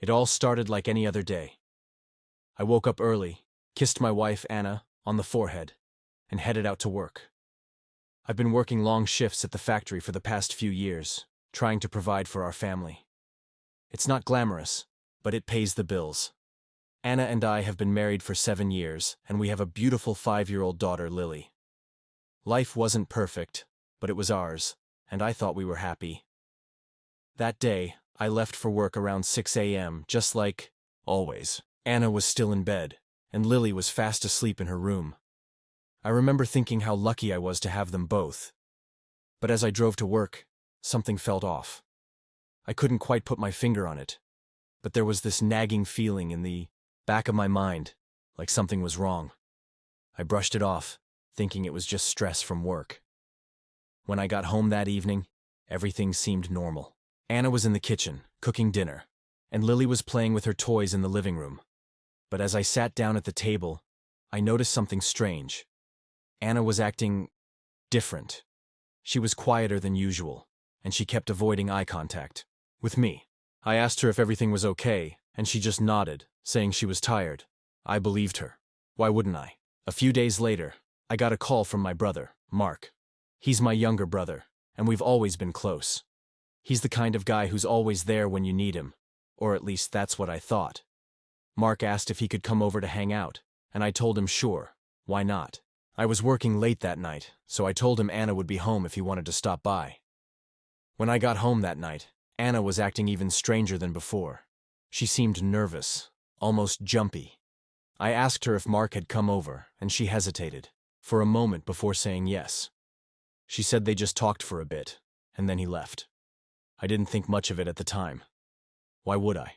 It all started like any other day. I woke up early, kissed my wife, Anna, on the forehead, and headed out to work. I've been working long shifts at the factory for the past few years, trying to provide for our family. It's not glamorous, but it pays the bills. Anna and I have been married for 7 years, and we have a beautiful 5-year-old daughter, Lily. Life wasn't perfect, but it was ours, and I thought we were happy. That day, I left for work around 6 a.m., just like always. Anna was still in bed, and Lily was fast asleep in her room. I remember thinking how lucky I was to have them both. But as I drove to work, something felt off. I couldn't quite put my finger on it, but there was this nagging feeling in the back of my mind, like something was wrong. I brushed it off, thinking it was just stress from work. When I got home that evening, everything seemed normal. Anna was in the kitchen, cooking dinner, and Lily was playing with her toys in the living room. But as I sat down at the table, I noticed something strange. Anna was acting different. She was quieter than usual, and she kept avoiding eye contact with me. I asked her if everything was okay, and she just nodded, saying she was tired. I believed her. Why wouldn't I? A few days later, I got a call from my brother, Mark. He's my younger brother, and we've always been close. He's the kind of guy who's always there when you need him, or at least that's what I thought. Mark asked if he could come over to hang out, and I told him sure, why not? I was working late that night, so I told him Anna would be home if he wanted to stop by. When I got home that night, Anna was acting even stranger than before. She seemed nervous, almost jumpy. I asked her if Mark had come over, and she hesitated, for a moment before saying yes. She said they just talked for a bit, and then he left. I didn't think much of it at the time. Why would I?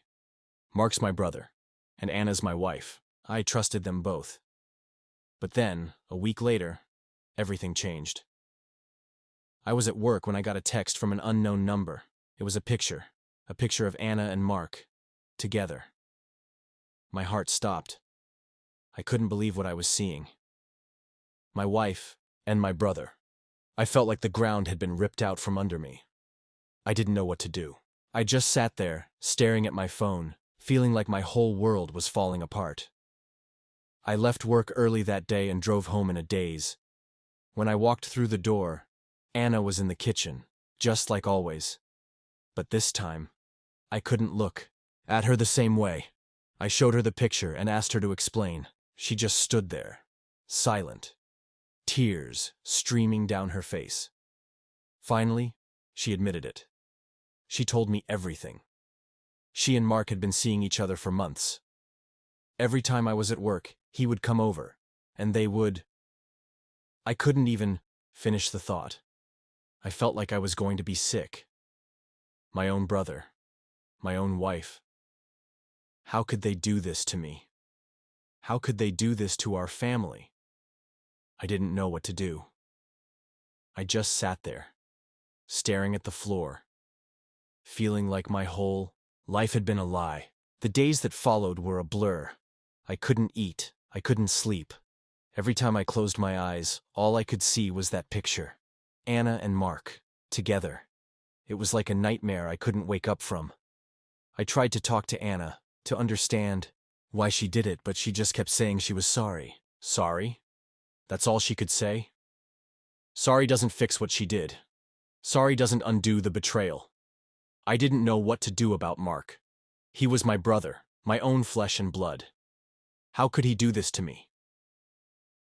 Mark's my brother, and Anna's my wife. I trusted them both. But then, a week later, everything changed. I was at work when I got a text from an unknown number. It was a picture of Anna and Mark, together. My heart stopped. I couldn't believe what I was seeing. My wife and my brother. I felt like the ground had been ripped out from under me. I didn't know what to do. I just sat there, staring at my phone, feeling like my whole world was falling apart. I left work early that day and drove home in a daze. When I walked through the door, Anna was in the kitchen, just like always. But this time, I couldn't look at her the same way. I showed her the picture and asked her to explain. She just stood there, silent, tears streaming down her face. Finally, she admitted it. She told me everything. She and Mark had been seeing each other for months. Every time I was at work, he would come over, and they would... I couldn't even finish the thought. I felt like I was going to be sick. My own brother, my own wife. How could they do this to me? How could they do this to our family? I didn't know what to do. I just sat there, staring at the floor, feeling like my whole life had been a lie. The days that followed were a blur. I couldn't eat. I couldn't sleep. Every time I closed my eyes, all I could see was that picture. Anna and Mark, together. It was like a nightmare I couldn't wake up from. I tried to talk to Anna, to understand why she did it, but she just kept saying she was sorry. Sorry? That's all she could say? Sorry doesn't fix what she did. Sorry doesn't undo the betrayal. I didn't know what to do about Mark. He was my brother, my own flesh and blood. How could he do this to me?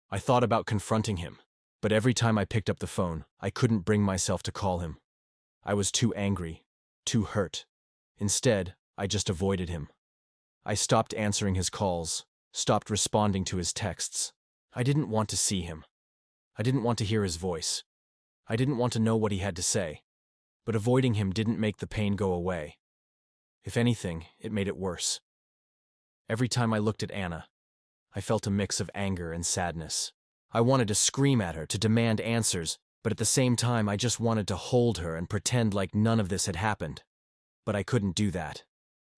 I thought about confronting him, but every time I picked up the phone, I couldn't bring myself to call him. I was too angry, too hurt. Instead, I just avoided him. I stopped answering his calls, stopped responding to his texts. I didn't want to see him. I didn't want to hear his voice. I didn't want to know what he had to say. But avoiding him didn't make the pain go away. If anything, it made it worse. Every time I looked at Anna, I felt a mix of anger and sadness. I wanted to scream at her, to demand answers, but at the same time I just wanted to hold her and pretend like none of this had happened. But I couldn't do that.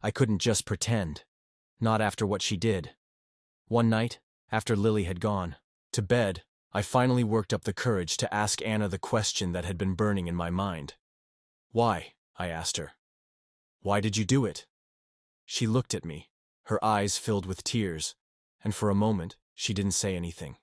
I couldn't just pretend. Not after what she did. One night, after Lily had gone to bed, I finally worked up the courage to ask Anna the question that had been burning in my mind. Why? I asked her. Why did you do it? She looked at me, her eyes filled with tears, and for a moment, she didn't say anything.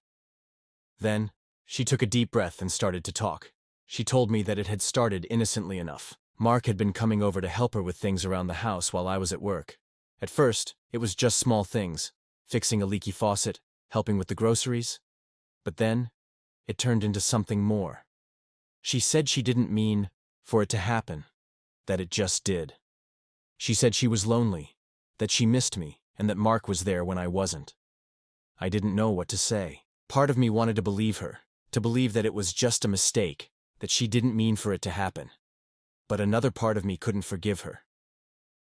Then, she took a deep breath and started to talk. She told me that it had started innocently enough. Mark had been coming over to help her with things around the house while I was at work. At first, it was just small things, fixing a leaky faucet, helping with the groceries. But then, it turned into something more. She said she didn't mean for it to happen, that it just did. She said she was lonely, that she missed me, and that Mark was there when I wasn't. I didn't know what to say. Part of me wanted to believe her, to believe that it was just a mistake, that she didn't mean for it to happen. But another part of me couldn't forgive her.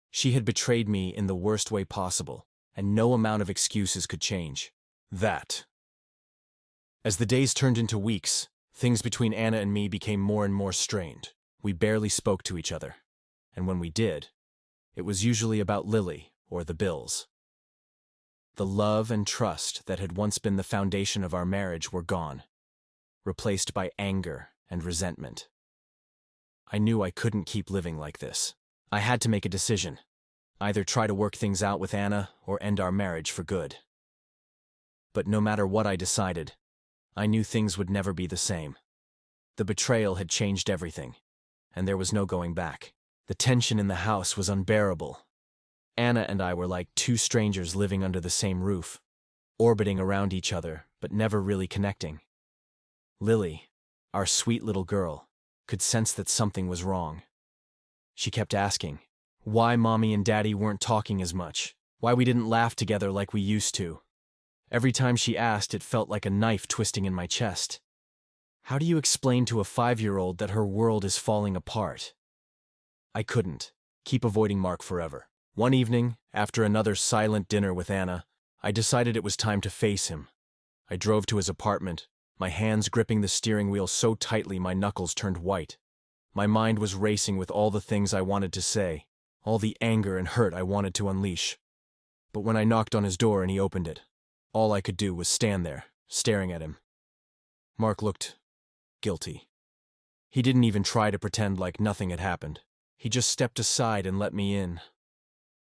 She had betrayed me in the worst way possible, and no amount of excuses could change that. As the days turned into weeks, things between Anna and me became more and more strained. We barely spoke to each other, and when we did, it was usually about Lily or the bills. The love and trust that had once been the foundation of our marriage were gone, replaced by anger and resentment. I knew I couldn't keep living like this. I had to make a decision, either try to work things out with Anna or end our marriage for good. But no matter what I decided, I knew things would never be the same. The betrayal had changed everything, and there was no going back. The tension in the house was unbearable. Anna and I were like two strangers living under the same roof, orbiting around each other, but never really connecting. Lily, our sweet little girl, could sense that something was wrong. She kept asking why Mommy and Daddy weren't talking as much, why we didn't laugh together like we used to. Every time she asked, it felt like a knife twisting in my chest. How do you explain to a 5-year-old that her world is falling apart? I couldn't keep avoiding Mark forever. One evening, after another silent dinner with Anna, I decided it was time to face him. I drove to his apartment, my hands gripping the steering wheel so tightly my knuckles turned white. My mind was racing with all the things I wanted to say, all the anger and hurt I wanted to unleash. But when I knocked on his door and he opened it, all I could do was stand there, staring at him. Mark looked guilty. He didn't even try to pretend like nothing had happened. He just stepped aside and let me in.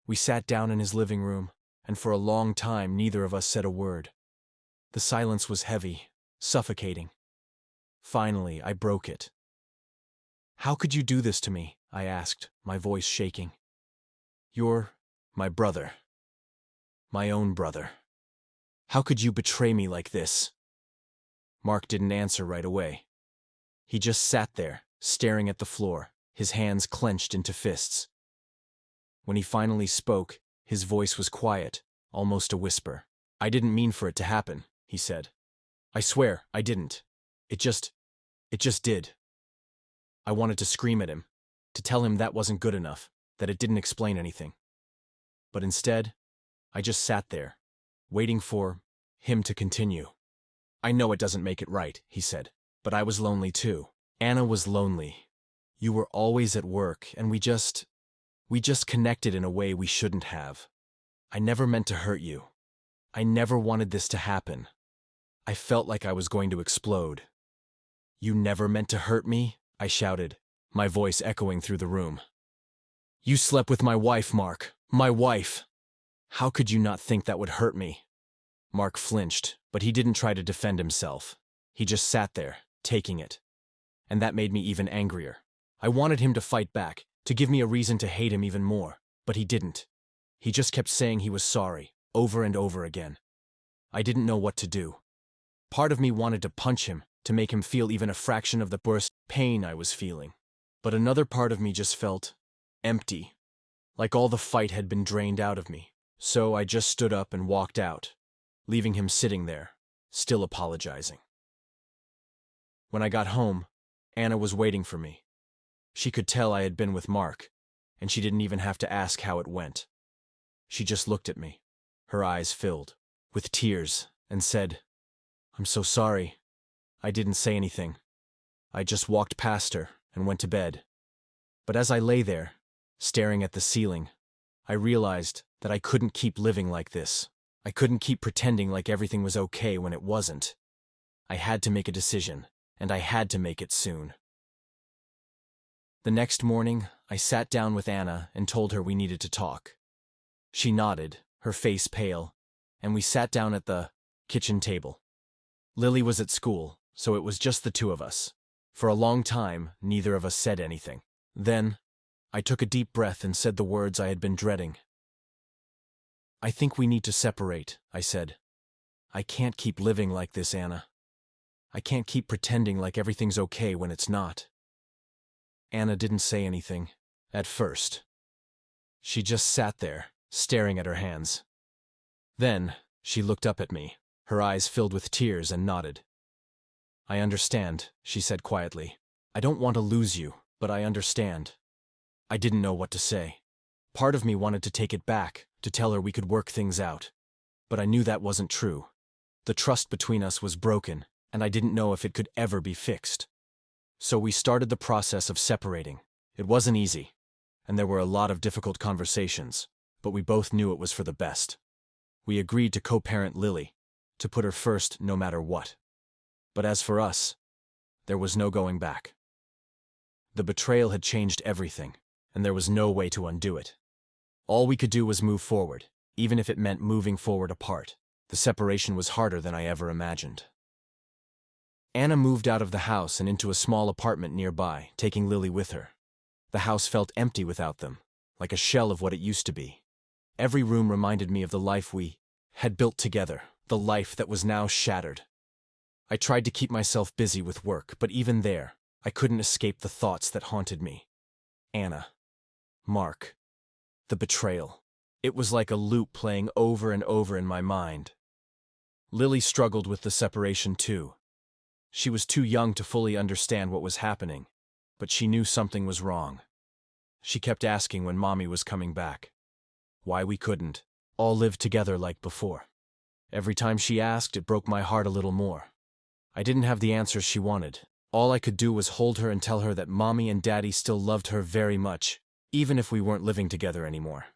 We sat down in his living room, and for a long time neither of us said a word. The silence was heavy, suffocating. Finally, I broke it. "How could you do this to me?" I asked, my voice shaking. "You're my brother. My own brother. How could you betray me like this?" Mark didn't answer right away. He just sat there, staring at the floor, his hands clenched into fists. When he finally spoke, his voice was quiet, almost a whisper. "I didn't mean for it to happen," he said. "I swear, I didn't. It just did." I wanted to scream at him, to tell him that wasn't good enough, that it didn't explain anything. But instead, I just sat there, waiting for him to continue. "I know it doesn't make it right," he said, "but I was lonely too. Anna was lonely. You were always at work, and we just connected in a way we shouldn't have. I never meant to hurt you. I never wanted this to happen." I felt like I was going to explode. "You never meant to hurt me?" I shouted, my voice echoing through the room. "You slept with my wife, Mark. My wife. How could you not think that would hurt me?" Mark flinched, but he didn't try to defend himself. He just sat there, taking it. And that made me even angrier. I wanted him to fight back, to give me a reason to hate him even more, but he didn't. He just kept saying he was sorry, over and over again. I didn't know what to do. Part of me wanted to punch him, to make him feel even a fraction of the burst pain I was feeling. But another part of me just felt empty, like all the fight had been drained out of me. So I just stood up and walked out, leaving him sitting there, still apologizing. When I got home, Anna was waiting for me. She could tell I had been with Mark, and she didn't even have to ask how it went. She just looked at me, her eyes filled with tears, and said, "I'm so sorry. I didn't say anything. I just walked past her and went to bed." But as I lay there, staring at the ceiling, I realized that I couldn't keep living like this. I couldn't keep pretending like everything was okay when it wasn't. I had to make a decision, and I had to make it soon. The next morning, I sat down with Anna and told her we needed to talk. She nodded, her face pale, and we sat down at the kitchen table. Lily was at school, so it was just the two of us. For a long time, neither of us said anything. Then, I took a deep breath and said the words I had been dreading. "I think we need to separate," I said. "I can't keep living like this, Anna. I can't keep pretending like everything's okay when it's not." Anna didn't say anything, at first. She just sat there, staring at her hands. Then, she looked up at me, her eyes filled with tears, and nodded. "I understand," she said quietly. "I don't want to lose you, but I understand." I didn't know what to say. Part of me wanted to take it back, to tell her we could work things out. But I knew that wasn't true. The trust between us was broken, and I didn't know if it could ever be fixed. So we started the process of separating. It wasn't easy, and there were a lot of difficult conversations, but we both knew it was for the best. We agreed to co-parent Lily, to put her first no matter what. But as for us, there was no going back. The betrayal had changed everything, and there was no way to undo it. All we could do was move forward, even if it meant moving forward apart. The separation was harder than I ever imagined. Anna moved out of the house and into a small apartment nearby, taking Lily with her. The house felt empty without them, like a shell of what it used to be. Every room reminded me of the life we had built together, the life that was now shattered. I tried to keep myself busy with work, but even there, I couldn't escape the thoughts that haunted me. Anna, Mark, the betrayal. It was like a loop playing over and over in my mind. Lily struggled with the separation too. She was too young to fully understand what was happening, but she knew something was wrong. She kept asking when Mommy was coming back. Why we couldn't all live together like before. Every time she asked, it broke my heart a little more. I didn't have the answers she wanted. All I could do was hold her and tell her that Mommy and Daddy still loved her very much, even if we weren't living together anymore.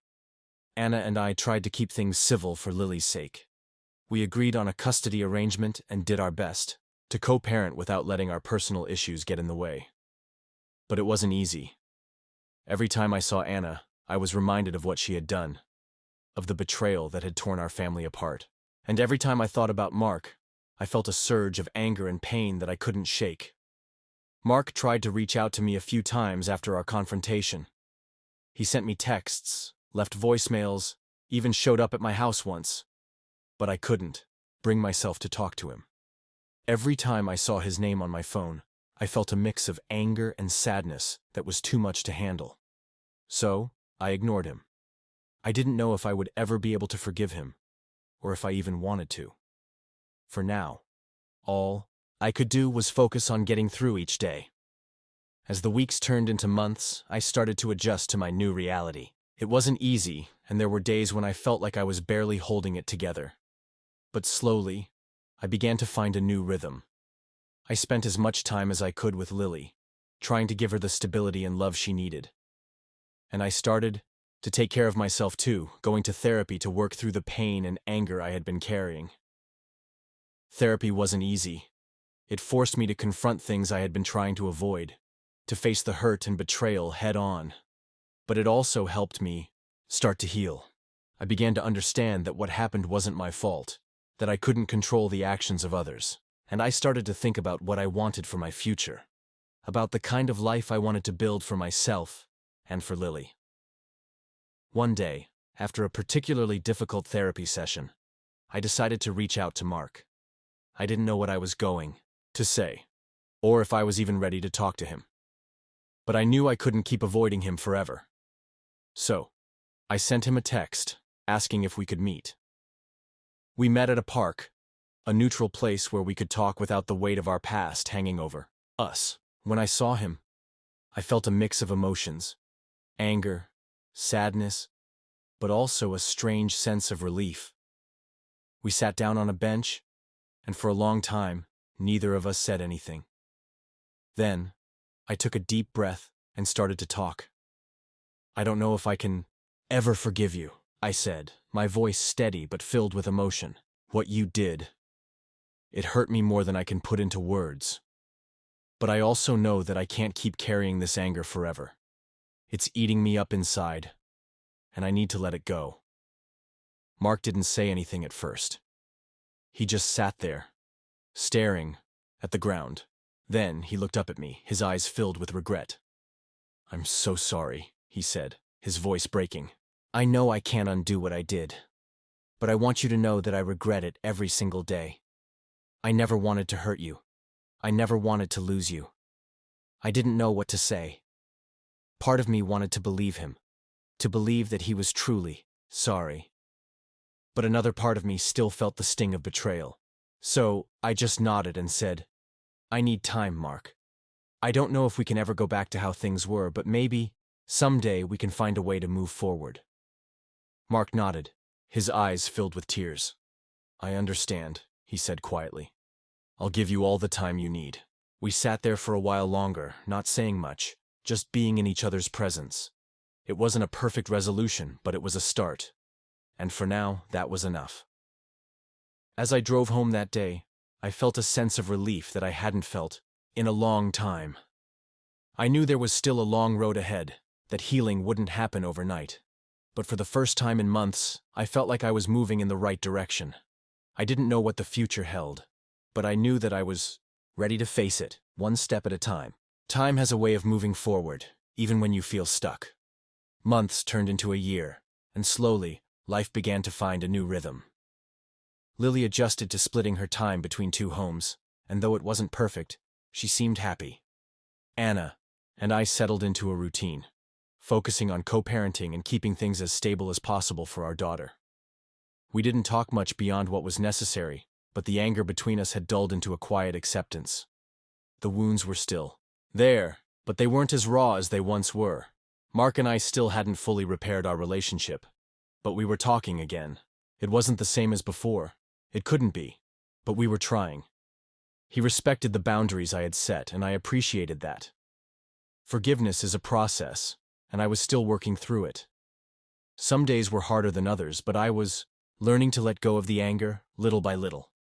Anna and I tried to keep things civil for Lily's sake. We agreed on a custody arrangement and did our best to co-parent without letting our personal issues get in the way. But it wasn't easy. Every time I saw Anna, I was reminded of what she had done, of the betrayal that had torn our family apart. And every time I thought about Mark, I felt a surge of anger and pain that I couldn't shake. Mark tried to reach out to me a few times after our confrontation. He sent me texts, left voicemails, even showed up at my house once. But I couldn't bring myself to talk to him. Every time I saw his name on my phone, I felt a mix of anger and sadness that was too much to handle. So, I ignored him. I didn't know if I would ever be able to forgive him, or if I even wanted to. For now, all I could do was focus on getting through each day. As the weeks turned into months, I started to adjust to my new reality. It wasn't easy, and there were days when I felt like I was barely holding it together. But slowly, I began to find a new rhythm. I spent as much time as I could with Lily, trying to give her the stability and love she needed. And I started to take care of myself too, going to therapy to work through the pain and anger I had been carrying. Therapy wasn't easy. It forced me to confront things I had been trying to avoid, to face the hurt and betrayal head on. But it also helped me start to heal. I began to understand that what happened wasn't my fault, that I couldn't control the actions of others. And I started to think about what I wanted for my future, about the kind of life I wanted to build for myself and for Lily. One day, after a particularly difficult therapy session, I decided to reach out to Mark. I didn't know what I was going to say, or if I was even ready to talk to him. But I knew I couldn't keep avoiding him forever. So, I sent him a text, asking if we could meet. We met at a park, a neutral place where we could talk without the weight of our past hanging over us. When I saw him, I felt a mix of emotions: anger, sadness, but also a strange sense of relief. We sat down on a bench, and for a long time, neither of us said anything. Then, I took a deep breath and started to talk. "I don't know if I can ever forgive you," I said, my voice steady but filled with emotion. "What you did, it hurt me more than I can put into words. But I also know that I can't keep carrying this anger forever. It's eating me up inside, and I need to let it go." Mark didn't say anything at first. He just sat there, staring at the ground. Then he looked up at me, his eyes filled with regret. "I'm so sorry," he said, his voice breaking. "I know I can't undo what I did, but I want you to know that I regret it every single day. I never wanted to hurt you. I never wanted to lose you. I didn't know what to say. Part of me wanted to believe him, to believe that he was truly sorry. But another part of me still felt the sting of betrayal. So I just nodded and said, I need time, Mark. I don't know if we can ever go back to how things were, but maybe, someday we can find a way to move forward." Mark nodded, his eyes filled with tears. "I understand," he said quietly. "I'll give you all the time you need." We sat there for a while longer, not saying much, just being in each other's presence. It wasn't a perfect resolution, but it was a start. And for now, that was enough. As I drove home that day, I felt a sense of relief that I hadn't felt in a long time. I knew there was still a long road ahead, that healing wouldn't happen overnight. But for the first time in months, I felt like I was moving in the right direction. I didn't know what the future held, but I knew that I was ready to face it, one step at a time. Time has a way of moving forward, even when you feel stuck. Months turned into a year, and slowly, life began to find a new rhythm. Lily adjusted to splitting her time between two homes, and though it wasn't perfect, she seemed happy. Anna and I settled into a routine, focusing on co-parenting and keeping things as stable as possible for our daughter. We didn't talk much beyond what was necessary, but the anger between us had dulled into a quiet acceptance. The wounds were still there, but they weren't as raw as they once were. Mark and I still hadn't fully repaired our relationship, but we were talking again. It wasn't the same as before. It couldn't be, but we were trying. He respected the boundaries I had set, and I appreciated that. Forgiveness is a process, and I was still working through it. Some days were harder than others, but I was learning to let go of the anger, little by little.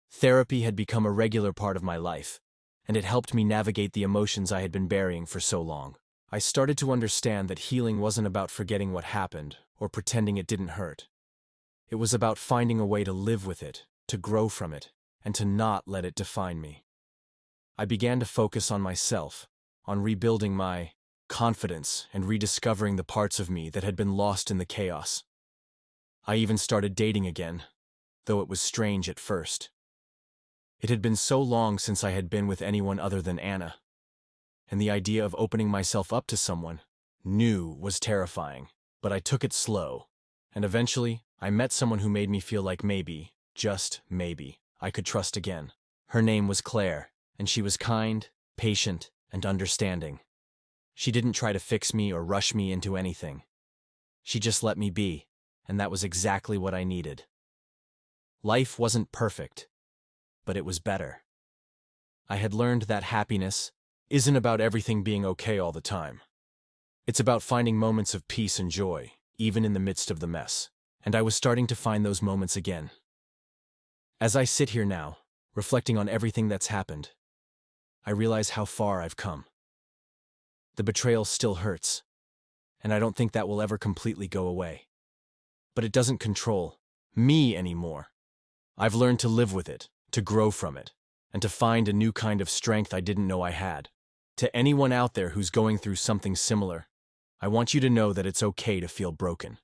Therapy had become a regular part of my life, and it helped me navigate the emotions I had been burying for so long. I started to understand that healing wasn't about forgetting what happened or pretending it didn't hurt. It was about finding a way to live with it, to grow from it, and to not let it define me. I began to focus on myself, on rebuilding my confidence and rediscovering the parts of me that had been lost in the chaos. I even started dating again, though it was strange at first. It had been so long since I had been with anyone other than Anna, and the idea of opening myself up to someone new was terrifying, but I took it slow, and eventually I met someone who made me feel like maybe, just maybe, I could trust again. Her name was Claire, and she was kind, patient, and understanding. She didn't try to fix me or rush me into anything. She just let me be, and that was exactly what I needed. Life wasn't perfect, but it was better. I had learned that happiness isn't about everything being okay all the time. It's about finding moments of peace and joy, even in the midst of the mess. And I was starting to find those moments again. As I sit here now, reflecting on everything that's happened, I realize how far I've come. The betrayal still hurts, and I don't think that will ever completely go away. But it doesn't control me anymore. I've learned to live with it, to grow from it, and to find a new kind of strength I didn't know I had. To anyone out there who's going through something similar, I want you to know that it's okay to feel broken.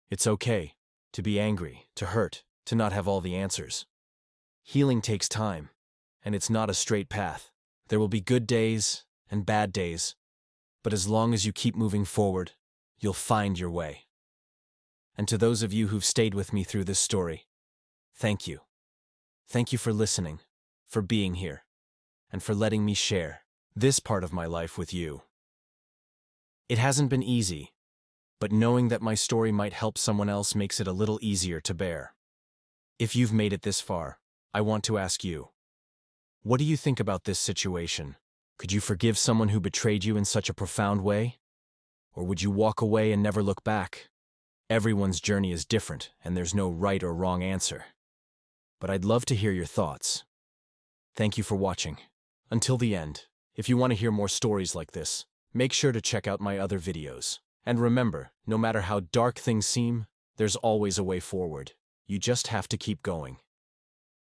It's okay to be angry, to hurt, to not have all the answers. Healing takes time, and it's not a straight path. There will be good days and bad days, but as long as you keep moving forward, you'll find your way. And to those of you who've stayed with me through this story, thank you. Thank you for listening, for being here, and for letting me share this part of my life with you. It hasn't been easy, but knowing that my story might help someone else makes it a little easier to bear. If you've made it this far, I want to ask you, what do you think about this situation? Could you forgive someone who betrayed you in such a profound way? Or would you walk away and never look back? Everyone's journey is different, and there's no right or wrong answer. But I'd love to hear your thoughts. Thank you for watching. Until the end, if you want to hear more stories like this, make sure to check out my other videos. And remember, no matter how dark things seem, There's always a way forward. You just have to keep going.